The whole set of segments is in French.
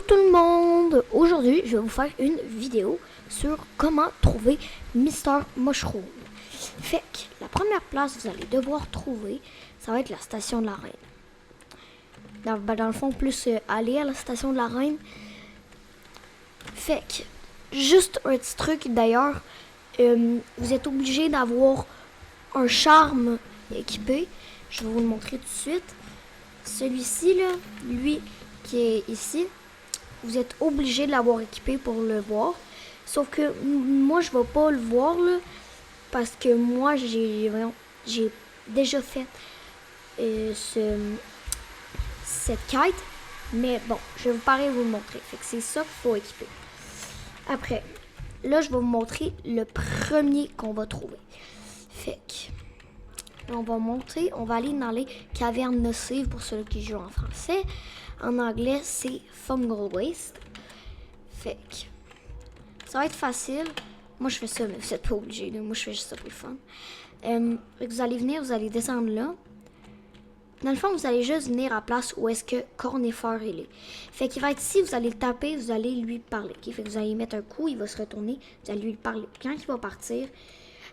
tout le monde! Aujourd'hui, je vais vous faire une vidéo sur comment trouver Mr. Mushroom. Fait que la première place que vous allez devoir trouver, ça va être la station de la Reine. Dans le fond, plus aller à la station de la Reine. Fait que, juste un petit truc d'ailleurs, vous êtes obligé d'avoir un charme équipé. Je vais vous le montrer tout de suite. Celui-ci, là, lui qui est ici, vous êtes obligé de l'avoir équipé pour le voir. Sauf que moi, je ne vais pas le voir, là, parce que moi, j'ai déjà fait cette quête. Mais bon, je vais pareil vous le montrer. Fait que c'est ça qu'il faut équiper. Après, là, je vais vous montrer le premier qu'on va trouver. Fait que, on va monter, on va aller dans les cavernes nocives pour ceux qui jouent en français. En anglais, c'est Fungal Waste. Fait que, ça va être facile. Moi, je fais ça, mais vous n'êtes pas obligé. Moi, je fais juste ça pour le fun. Vous allez venir, vous allez descendre là. Dans le fond, vous allez juste venir à la place où est-ce que Cornifer il est. Fait qu'il va être ici, vous allez le taper, vous allez lui parler. Okay? Fait que vous allez mettre un coup, il va se retourner, vous allez lui parler. Quand il va partir,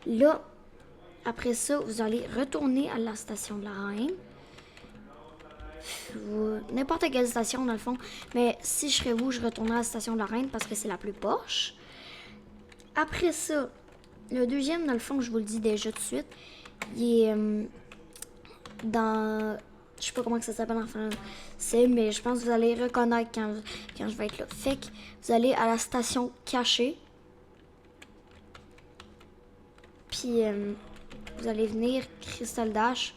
là, après ça, vous allez retourner à la station de la Reine. N'importe quelle station, dans le fond. Mais si je serais vous, je retournerais à la station de la Reine parce que c'est la plus poche. Après ça, le deuxième, dans le fond, je vous le dis déjà tout de suite, il est dans... Je sais pas comment que ça s'appelle en français, mais je pense que vous allez reconnaître quand je vais être là. Fait que vous allez à la station cachée. Puis vous allez venir Crystal Dash.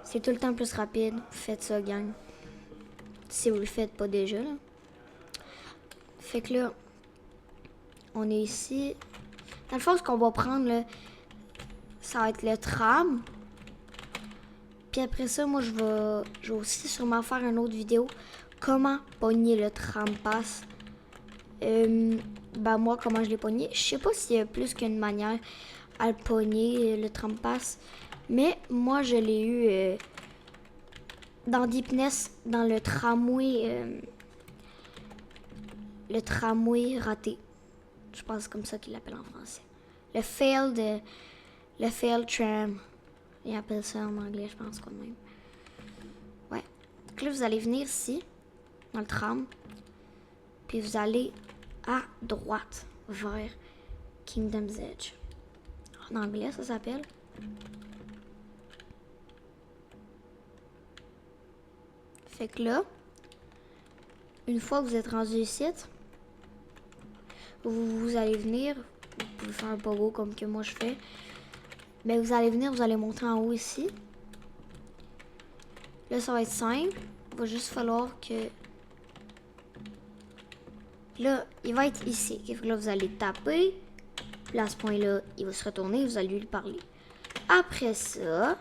C'est tout le temps plus rapide. Faites ça, gang. Si vous le faites pas déjà, là. Fait que là, on est ici. Dans le fond, ce qu'on va prendre, là, ça va être le tram. Puis après ça, moi, je vais aussi sûrement faire une autre vidéo. Comment pogner le tram pass. Moi, comment je l'ai pogné. Je sais pas s'il y a plus qu'une manière à le pogner, le tram pass. Mais moi, je l'ai eu dans Deepness, dans le tramway raté. Je pense que c'est comme ça qu'il l'appelle en français. Le failed tram. Ils appellent ça en anglais, je pense, quand même. Ouais. Donc là, vous allez venir ici, dans le tram. Puis vous allez à droite, vers Kingdom's Edge. En anglais, ça s'appelle. Fait que là, une fois que vous êtes rendu ici, vous allez venir, vous pouvez faire un pogo comme que moi je fais. Mais vous allez venir, vous allez monter en haut ici. Là, ça va être simple. Il va juste falloir que... Là, il va être ici. Là, vous allez taper. Là, à ce point-là, il va se retourner. Vous allez lui parler. Après ça,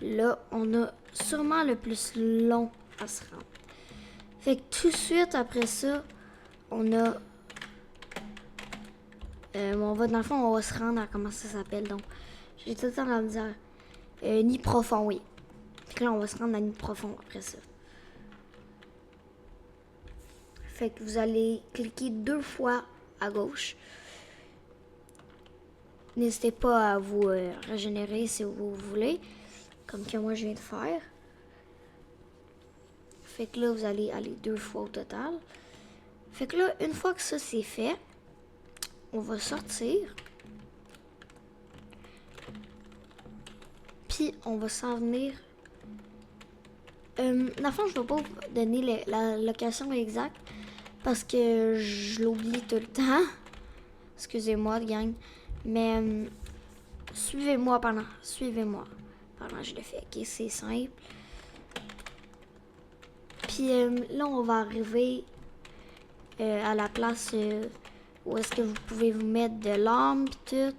là, on a sûrement le plus long à se rendre. Fait que tout de suite, après ça, on a... dans le fond, on va se rendre à... Comment ça s'appelle, donc? J'ai tout le temps à me dire. Nid profond, oui. Fait que là, on va se rendre à Nid profond après ça. Fait que vous allez cliquer 2 fois à gauche. N'hésitez pas à vous régénérer si vous voulez. Comme que moi, je viens de faire. Fait que là, vous allez aller 2 fois au total. Fait que là, une fois que ça, c'est fait, on va sortir. Puis, on va s'en venir. Dans le fond, je ne vais pas vous donner la location exacte parce que je l'oublie tout le temps. Excusez-moi, gang. Mais suivez-moi pendant que je le fais. Ok, c'est simple. Puis là, on va arriver à la place où est-ce que vous pouvez vous mettre de l'âme et tout.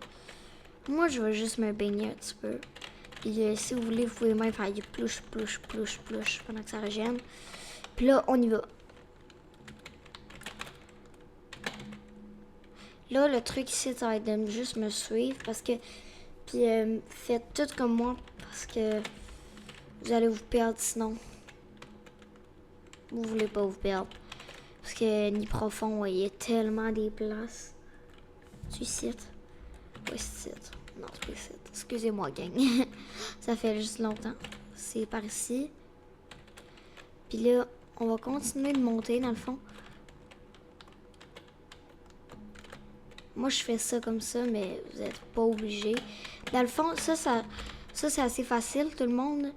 Moi, je vais juste me baigner un petit peu. Puis si vous voulez, vous pouvez même faire du plouche pendant que ça régène. Puis là, on y va. Là, le truc ici, ça va être de juste me suivre parce que... Puis faites tout comme moi parce que vous allez vous perdre sinon. Vous voulez pas vous perdre. Parce que ni profond, ouais, il y a tellement des places. Tu cites? Oui, c'est non, c'est pas ici. Excusez-moi, gang. Ça fait juste longtemps. C'est par ici. Puis là, on va continuer de monter dans le fond. Moi, je fais ça comme ça, mais vous n'êtes pas obligé. Dans le fond, ça c'est assez facile, tout le monde.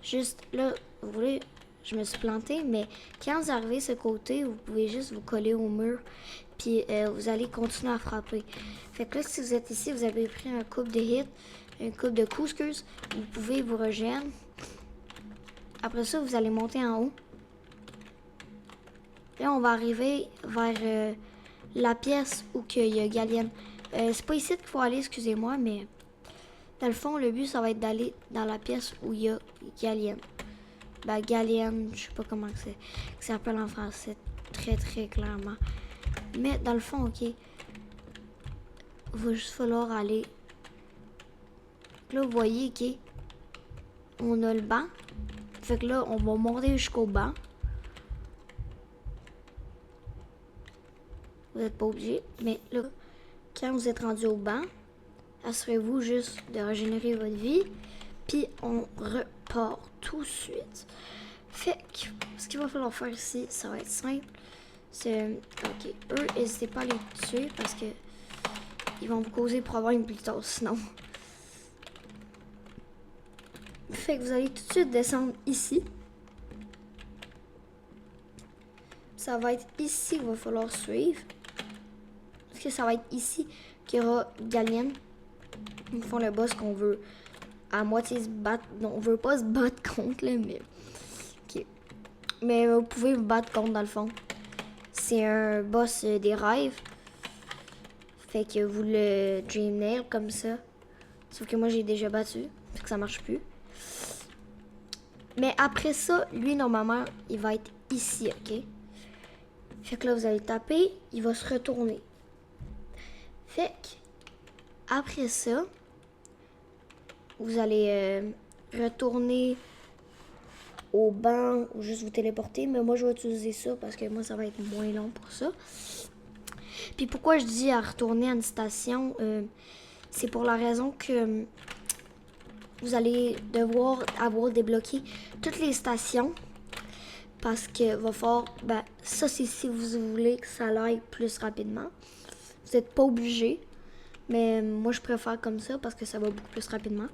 Juste là, vous voulez, je me suis plantée, mais quand vous arrivez ce côté, vous pouvez juste vous coller au mur. Puis vous allez continuer à frapper. Fait que là, si vous êtes ici, vous avez pris un couple de hits, un couple de coups, vous pouvez vous rejoindre. Après ça, vous allez monter en haut. Là, on va arriver vers la pièce où il y a Galien. C'est pas ici qu'il faut aller, excusez-moi, mais dans le fond, le but, ça va être d'aller dans la pièce où il y a Galien. Ben, Galien, je sais pas comment que ça s'appelle en français, très très clairement. Mais dans le fond, ok, il va juste falloir aller. Là, vous voyez, ok, on a le banc. Fait que là, on va monter jusqu'au banc. Vous n'êtes pas obligé, mais là, quand vous êtes rendu au banc, assurez-vous juste de régénérer votre vie, puis on repart tout de suite. Fait que, ce qu'il va falloir faire ici, ça va être simple. C'est, ok, eux, n'hésitez pas à les tuer parce que ils vont vous causer problème plus tard, sinon. Fait que vous allez tout de suite descendre ici. Ça va être ici qu'il va falloir suivre. Parce que ça va être ici qu'il y aura Galien. Ils font le boss qu'on veut à moitié se battre. Non, on veut pas se battre contre, là, mais... Okay. Mais vous pouvez vous battre contre, dans le fond. C'est un boss des rêves. Fait que vous le Dream Nail comme ça. Sauf que moi, j'ai déjà battu. Fait que ça marche plus. Mais après ça, lui, normalement, il va être ici, ok? Fait que là, vous allez taper, il va se retourner. Fait que, après ça, vous allez retourner au banc ou juste vous téléporter. Mais moi, je vais utiliser ça parce que moi, ça va être moins long pour ça. Puis pourquoi je dis à retourner à une station, c'est pour la raison que vous allez devoir avoir débloqué toutes les stations. Parce que va falloir, ben, ça c'est si vous voulez que ça aille plus rapidement. Vous n'êtes pas obligé, mais moi je préfère comme ça parce que ça va beaucoup plus rapidement.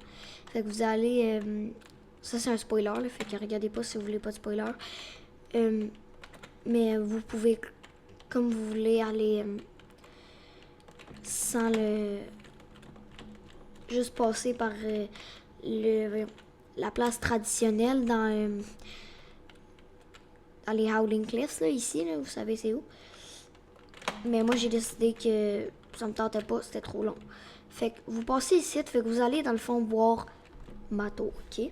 Fait que vous allez, ça c'est un spoiler, là, fait que regardez pas si vous voulez pas de spoiler. Mais vous pouvez, comme vous voulez, aller sans le, juste passer par la place traditionnelle dans les Howling Cliffs, là, ici, là, vous savez c'est où. Mais moi, j'ai décidé que ça me tentait pas, c'était trop long. Fait que vous passez ici, fait que vous allez, dans le fond, voir Mato, ok?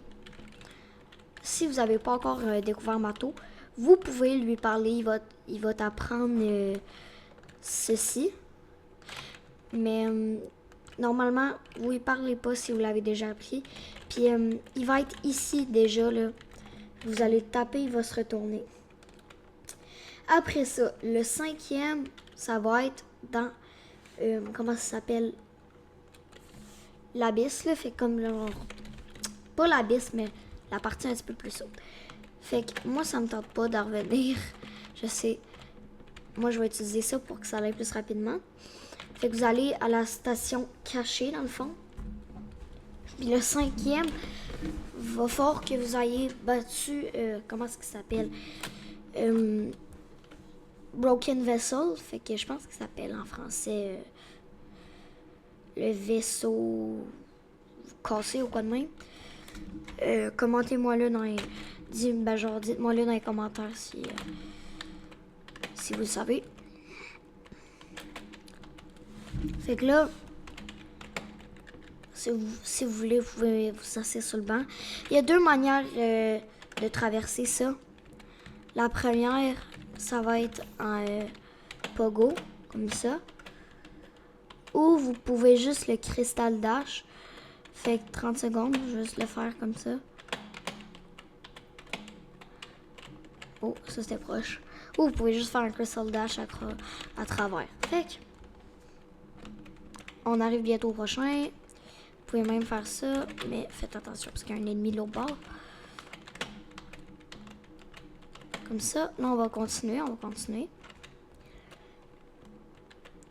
Si vous n'avez pas encore découvert Mato, vous pouvez lui parler, il va t'apprendre ceci. Mais normalement, vous lui parlez pas si vous l'avez déjà appris. Puis, il va être ici, déjà, là. Vous allez taper, il va se retourner. Après ça, le 5e, ça va être dans, comment ça s'appelle? L'abysse, là, fait comme le... Pas l'abysse, mais la partie un petit peu plus haute. Fait que moi, ça me tente pas d'en revenir. Je sais. Moi, je vais utiliser ça pour que ça aille plus rapidement. Fait que vous allez à la station cachée, dans le fond. Puis le 5e, va falloir que vous ayez battu, comment est-ce qu'il s'appelle? Broken Vessel, fait que je pense qu'il s'appelle en français le vaisseau cassé ou quoi de même. Commentez-moi là dans les... dites-moi là dans les commentaires si vous le savez. Fait que là, si vous voulez, vous pouvez vous asseoir sur le banc. Il y a 2 manières de traverser ça. La première, ça va être en pogo, comme ça. Ou vous pouvez juste le cristal dash. Fait que 30 secondes, juste le faire comme ça. Oh, ça c'était proche. Ou vous pouvez juste faire un Crystal Dash à travers. Fait que, on arrive bientôt au prochain. Vous pouvez même faire ça, mais faites attention parce qu'il y a un ennemi de l'autre bord. Comme ça. Là, on va continuer.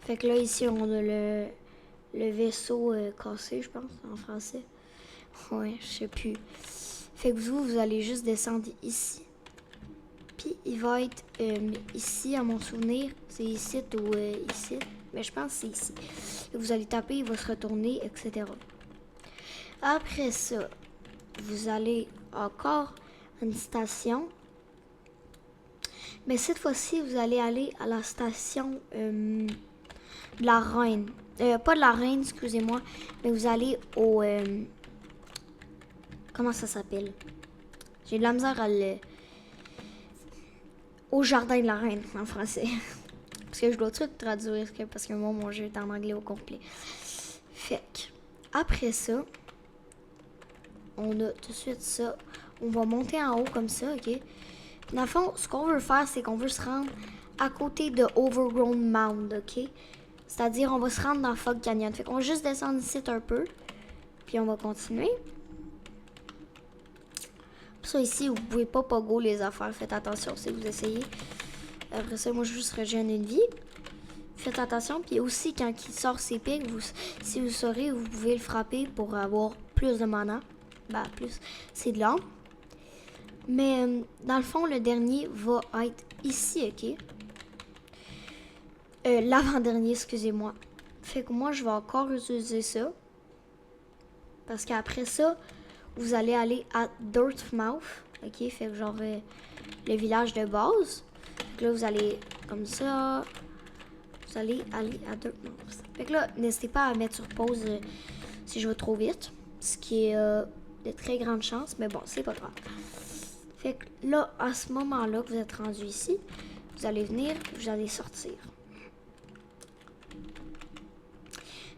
Fait que là, ici, on a le vaisseau cassé, je pense, en français. Ouais, je sais plus. Fait que vous allez juste descendre ici. Puis, il va être ici, à mon souvenir. C'est ici ou ici. Mais je pense que c'est ici. Et vous allez taper, il va se retourner, etc. Après ça, vous allez encore à une station. Mais cette fois-ci, vous allez aller à la station de la Reine. Pas de la Reine, excusez-moi. Mais vous allez au... comment ça s'appelle? J'ai de la misère à le... Au Jardin de la Reine, en français. Parce que je dois tout traduire, parce que moi, mon jeu est en anglais au complet. Fait que, après ça, on a tout de suite ça. On va monter en haut comme ça, ok? Dans le fond, ce qu'on veut faire, c'est qu'on veut se rendre à côté de Overgrown Mound, ok? C'est-à-dire, on va se rendre dans Fog Canyon. Fait qu'on va juste descendre ici un peu. Puis on va continuer. Pour ça, ici, vous pouvez pas pogo les affaires. Faites attention si vous essayez. Après ça, moi, je juste régène une vie. Faites attention. Puis aussi, quand il sort ses pics, si vous saurez, vous pouvez le frapper pour avoir plus de mana. Ben, plus, c'est de l'or. Mais, dans le fond, le dernier va être ici, ok? L'avant-dernier, excusez-moi. Fait que moi, je vais encore utiliser ça. Parce qu'après ça, vous allez aller à Dirtmouth. Ok, fait que genre le village de base. Fait que là, vous allez comme ça. Vous allez aller à Dirtmouth. Fait que là, n'hésitez pas à mettre sur pause si je vais trop vite. Ce qui est de très grandes chances. Mais bon, c'est pas grave. Fait que là, à ce moment-là que vous êtes rendu ici, vous allez venir, vous allez sortir.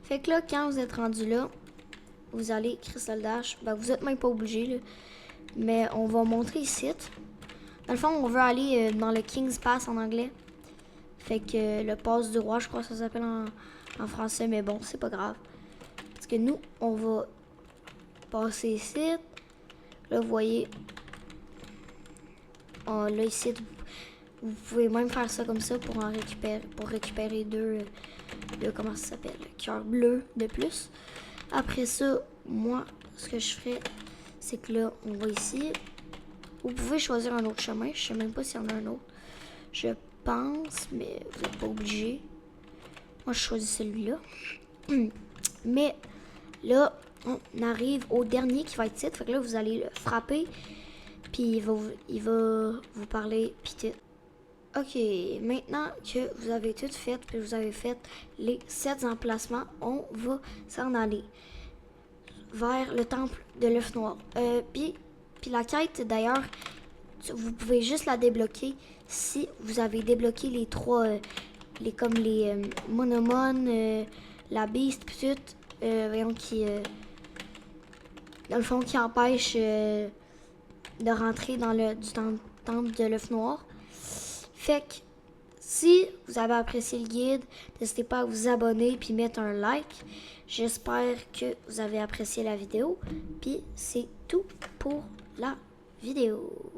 Fait que là, quand vous êtes rendu là, vous allez Crystal Dash. Ben, vous êtes même pas obligé, là. Mais on va montrer ici. Dans le fond, on veut aller dans le King's Pass en anglais. Fait que le pass du roi, je crois que ça s'appelle en français. Mais bon, c'est pas grave. Parce que nous, on va passer ici. Là, vous voyez. Oh, là, ici, vous pouvez même faire ça comme ça pour récupérer deux comment ça s'appelle, cœur bleu de plus. Après ça, moi, ce que je ferais, c'est que là, on va ici. Vous pouvez choisir un autre chemin. Je sais même pas s'il y en a un autre. Je pense, mais vous n'êtes pas obligé. Moi, je choisis celui-là. Mais là, on arrive au dernier qui va être titre. Fait que là, vous allez le frapper. Puis il va vous parler pis ok, maintenant que vous avez tout fait, puis vous avez fait les 7 emplacements, on va s'en aller vers le temple de l'œuf noir. Puis la quête, d'ailleurs, vous pouvez juste la débloquer si vous avez débloqué les 3, comme les Monomon, la Beast, puis tout, voyons, dans le fond, qui empêche de rentrer dans du temple de l'œuf noir. Fait que si vous avez apprécié le guide, n'hésitez pas à vous abonner puis mettre un like. J'espère que vous avez apprécié la vidéo. Puis c'est tout pour la vidéo.